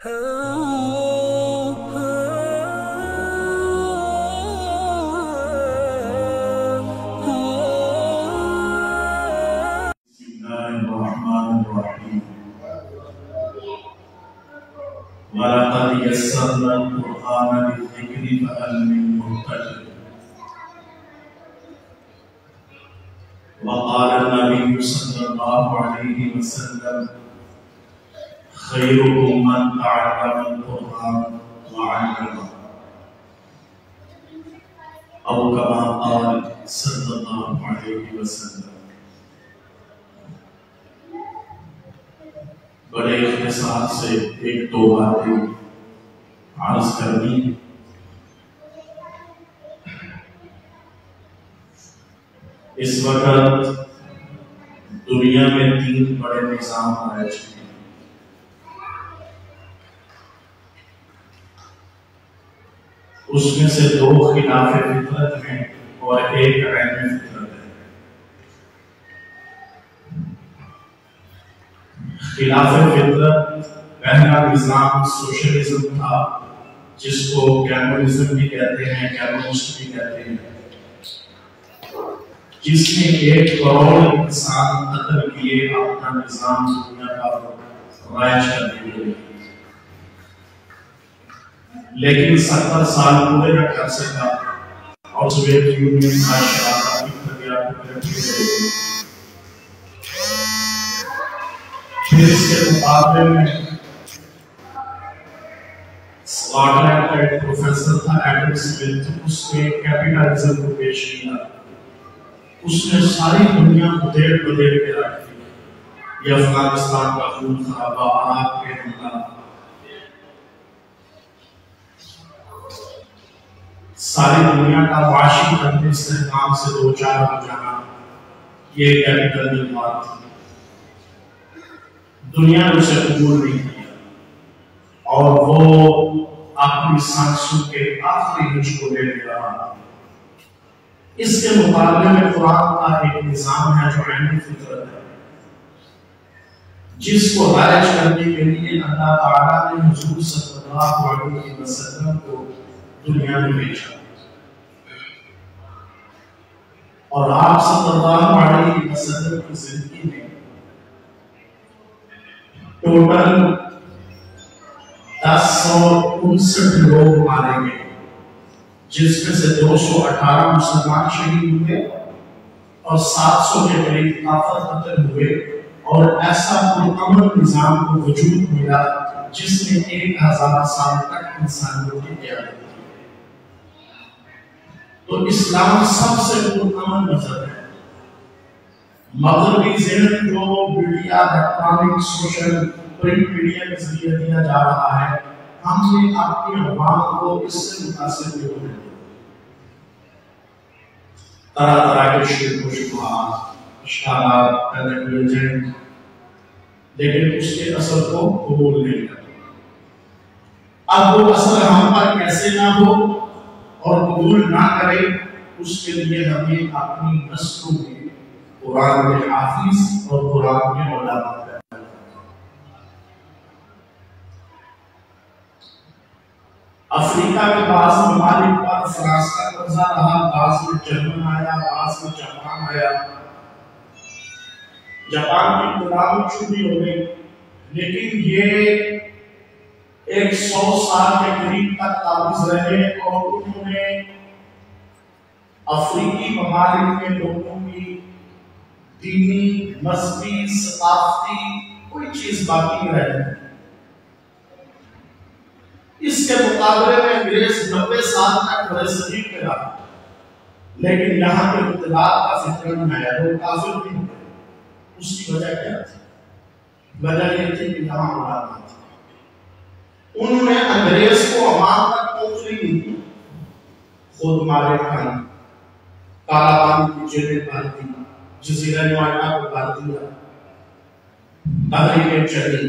Bismillahirrahmanirrahim. وَلَقَدْ يَسَّرْنَا الْقُرْآنَ لِلذِّكْرِ فَهَلْ مِن مُّدَّكِرٍ. وقال النبي صلى الله عليه وسلم خيركم من تعلم القرآن وعلمه أو كما قال صلى الله عليه وسلم. بڑے اختصار سے ایک دو باتیں عرض کرنی. اس وقت دنیا میں 3 بڑے نظام رائج ہیں. اس میں سے 2 خلاف فطرت ہیں اور ایک عین فطرت ہے. خلاف فطرت پہلا نظام سوشلزم تھا، جس کو کیمونزم بھی کہتے ہیں، کیمونسٹ بھی کہتے ہیں، جس نے 1 کروڑ انسان قتل کیے اپنا نظام دنیا کا رائج کرنے کے لیے، لیکن 70 سال پورے نہ کر سکا اور سوویت یونین کا شرارت گیا. پھر اس کے مقابلے میں اسکاٹ لینڈ کا ایک پروفیسر تھا ایڈم سمتھ، اس نے کیپیٹلزم کو پیش کیا. اس نے ساری دنیا کو دیڑ بدیڑ کے رکھ دی. یہ افغانستان کا خون خرابہ، عراق کے حملہ، ساری دنیا کا معاشی عدم استحکام سے دوچار ہو جانا، یہ کیپیٹلزم بات تھی. دنیا نے اسے قبول نہیں کیا اور وہ اپنی سانسوں کے آخری ہنچ کو لے رہا. اس کے مقابلے میں قرآن کا ایک نظام ہے جو عین فطرت ہے، جس کو رائج کرنے کے لیے اللہ تعالیٰ نے حضور صلی اللہ علیہ وسلم کو دنیا میں بھیجا. اور آپ صلی اللہ علیہ وسلم کی زندگی میں ٹوٹل 1059 لوگ مارے گئے، جس میں سے 218 مسلمان شہید ہوئے اور 700 کے قریب کافر قتل ہوئے. اور ایسا پرامن نظام کو وجود ملا جس نے 1000 سال تک انسانیت کی قیادت کی. تو اسلام سب سے پرامن مذہب ہے. مغربی ذہن جو media, electronic, social, print media کے ذریعے دیا جا رہا ہے، ہم نے اپنی عوام کو اس سے متاثر کیوں ہونے دیا. طرح طرح کے شرک و شبہات، اشکالات پیدا کیے جائیں، لیکن اس کے اثر کو قبول نہیں کرتے. اب وہ اثر ہم پر کیسے نہ ہو اور قبول نہ کرے، اس کے لیے ہمیں اپنی نسلوں میں قرآن کے حافظ اور قرآن کے علماء پیدا کرنا. افریقہ کے بعض ممالک پر فرانس کا قبضہ رہا، بعض میں جرمن آیا، بعض میں جاپان آیا. جاپان کی غلامی چھوٹی ہو گئی، لیکن یہ 100 سال کے قریب تک قابض رہے اور انہوں نے افریقی ممالک کے لوگوں کی دینی، مذہبی، ثقافتی کوئی چیز باقی نہیں رہی. اس کے مقابلے میں انگریز 90 سال تک بڑے صغیر پہ رہا، لیکن یہاں کے اطلاعات کا فکر میں آیا، وہ کافر نہیں ہوئے. اس کی وجہ کیا تھی؟ وجہ یہ تھی کہ یہاں علماء تھے. انہوں نے انگریز کو عوام تک پہنچنے نہیں دی. خود مارے کھان، کالا پانی کی جیلیں بھر دی، جزیرہ نوائٹا کو بھر دیا، تحریکیں چلی،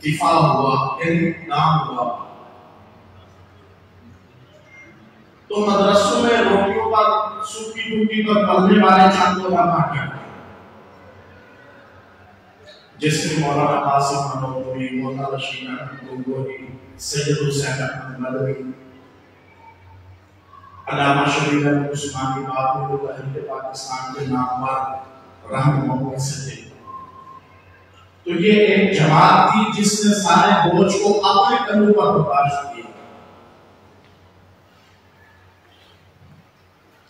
دفاع ہوا، انقلاب ہوا. تو مدرسوں میں روٹیوں پر، سوکھی ٹوٹی پر پلنے والے چند علماء کیا جس میں مولانا قاسم نانوتوی، مولانا رشید احمد گنگوہی، سید حسین احمد مدنی، علامہ شبیر احمد عثمانی، بعد میں پاکستان کے نامور رہنما میں سے تھے۔ تو یہ ایک جماعت تھی جس نے سارے بوجھ کو اپنے کندھوں پر برداشت کیا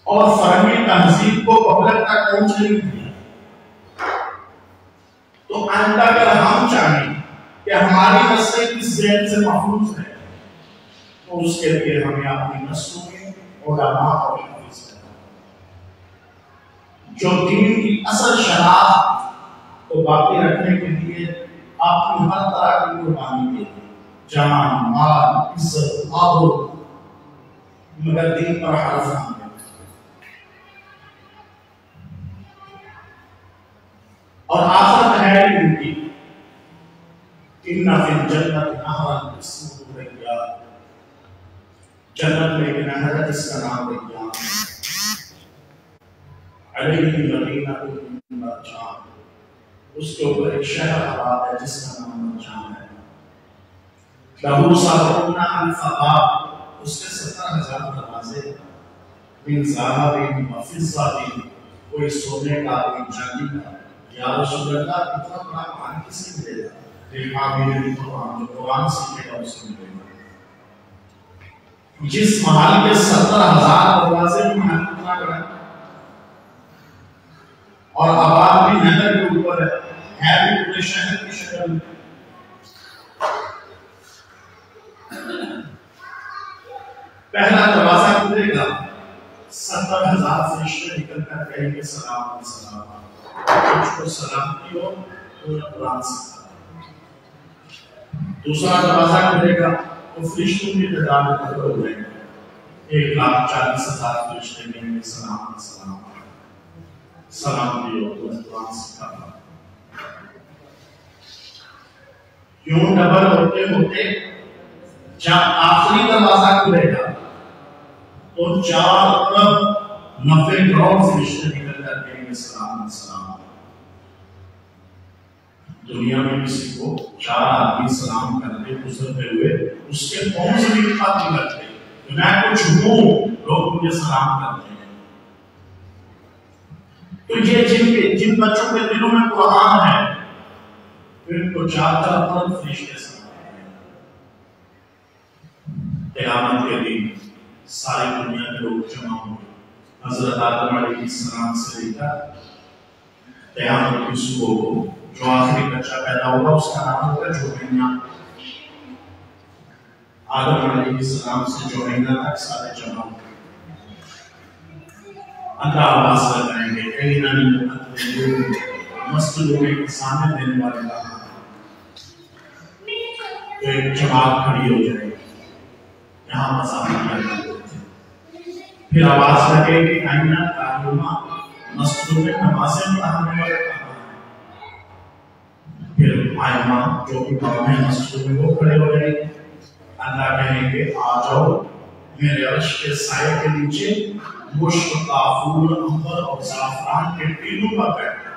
اور فرہنگی تہذیب کو پبلک تک پہنچنے دیا۔ تو آئندہ اگر ہم چاہیں کہ ہماری نسلیں کس ذہن سے محفوظ ہیں تو اس کے لیے ہمیں اپنی نسلوں میں علماء اور حافظ کرنا، جو دین کی اصل شناخت کو باقی رکھنے کے لیے اپنی ہر طرح کی قربانی دے، جان، مال، عزت، آبرو، مگر دین پر حرف نہ دے۔ اور آخرت ہے ان کی اِنَّ فِي الْجَنَّةِ نَهْرًا اسْمُهُ ریان، جنت میں ایک نہر ہے جس کا نام ریان، علیہ مدینہ مرجان، اس کے اوپر ایک شہر آباد ہے جس کا نام مرجان ہے۔ لہو سبعون الف باب، اس کے 70,000 دروازے، من ذهب و فضة، کوئی سونے کا، کوئی چاندی کا۔ یا رسول اللہ اتنا بڑا قرآن کسی ملے گا؟ الحامل قرآن، جو قرآن سیکھے گا اس کو ملے گا۔ جس محل کے 70,000 دروازے میں محل اتنا بڑا اور آباد بھی نہر کے اوپر ہے بھی پورے شہر کی شکل میں۔ پہلا دروازہ کھلے گا، 70,000 فرشتے نکل کر کہیں گے سلام سلام، کچھ کو سلام کی ہو تو قرآن سکھا۔ دوسرا دروازہ کھلے گا تو فرشتوں کی تعداد میں کھڑے ہو جائیں گے، 1,40,000 فرشتے کہیں گے سلام سلام، سلام کی ہو تو قرآن سکھا۔ یوں ڈبل ہوتے ہوتے جب آخری دروازہ کھلے گا تو 4 ارب 90 کروڑ فرشتے نکل کر کہیں گے سلام سلام۔ دنیا میں کسی کو 4 آدمی سلام کرتے گزرتے ہوئے اس کے پاؤں سے بھی خاطر کرتے کہ میں کچھ ہوں، لوگ مجھے سلام کرتے ہیں۔ تو یہ جن بچوں کے دلوں میں قرآن ہے ان کو 4 طرف فرشتے سلام کرتے ہیں۔ قیامت کے دن ساری دنیا کے لوگ جمع ہوں گے، حضرت آدم علیہ السلام سے لے کر قیامت کی صبح کو جو آخری بچہ پیدا ہوگا اس کا نام ہوگا جوہینہ۔ آدم علیہ السلام سے جوہینہ تک سارے جمع ہوں گے۔ اللہ آواز لگائیں گے، کہیں نہ مسجدوں میں سامنے دینے والے کا تو ایک جماعت کھڑی ہو جائے گی، یہاں مذاہب لگائیں گے۔ پھر آواز لگے گی، آئینہ تعلیمہ، مسجدوں میں نمازیں پڑھانے والے کہاں ہیں؟ پھر آئمہ جو بھی کام ہے مسجدوں میں وہ کھڑے ہو جائیں گے۔ اللہ کہیں گے آ جاؤ میرے عرش کے سائے کے نیچے، مشک، کافور، عنبر اور زعفران کے ٹیلوں پر بیٹھے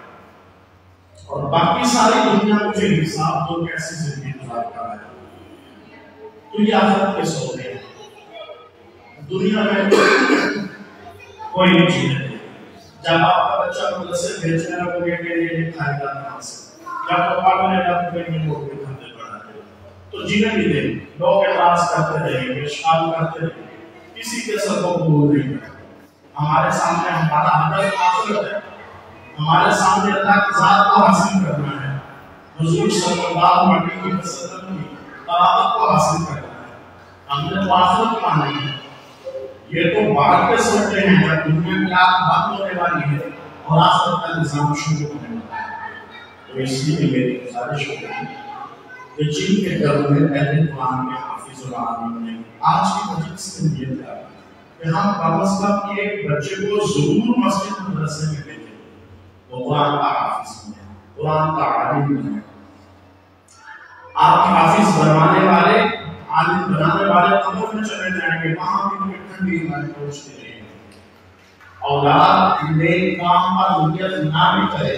اور باقی ساری دنیا مجھے حساب دو کیسی زندگی گزار کر ہے۔ تو یہ آخرت کے سوتے ہیں۔ دنیا میں کوئی نہیں چیزیں، جب آپ کا بچہ مدرسے بھیجنے لگو گے کہ یہ کھائے گا کہاں سے، جب پاپا نے جب کوئی نہیں لوگ بھی کھاتے پڑا ہے تو جینے بھی دیں، لوگ اعتراض کرتے رہیں گے، اشکال کرتے رہیں گے، کسی کے سر کو قبول نہیں کرتے۔ ہمارے سامنے ہمارا ہدف آخرت ہے، ہمارے سامنے اللہ کی ذات کو حاصل کرنا ہے، حضور صلی اللہ علیہ وسلم کی قرابت کو حاصل کرنا ہے۔ ہم نے تو آخرت مانی ہے، یہ تو بعد کے سوچتے ہیں جب دنیا کی آگ بند ہونے والی ہے اور آخرت کا نظام شروع ہونے والا ہے۔ تو اس لیے میری گزارش ہوگی کہ جن کے گھروں میں اہل قرآن کے حافظ العالمین نے آج کی مجلس سے نیت کر کہ ہم کم از کم ایک بچے کو ضرور مسجد مدرسے میں بھیجیں، وہ قرآن کا حافظ بنے، قرآن کا عالم بنے۔ آپ حافظ بنوانے والے، عالم بنانے والے قبر میں چلے جائیں گے، وہاں بھی انہیں ٹھنڈی ہماری پہنچتے رہیں گے۔ اولاد نیک کام پر نیت نہ بھی کرے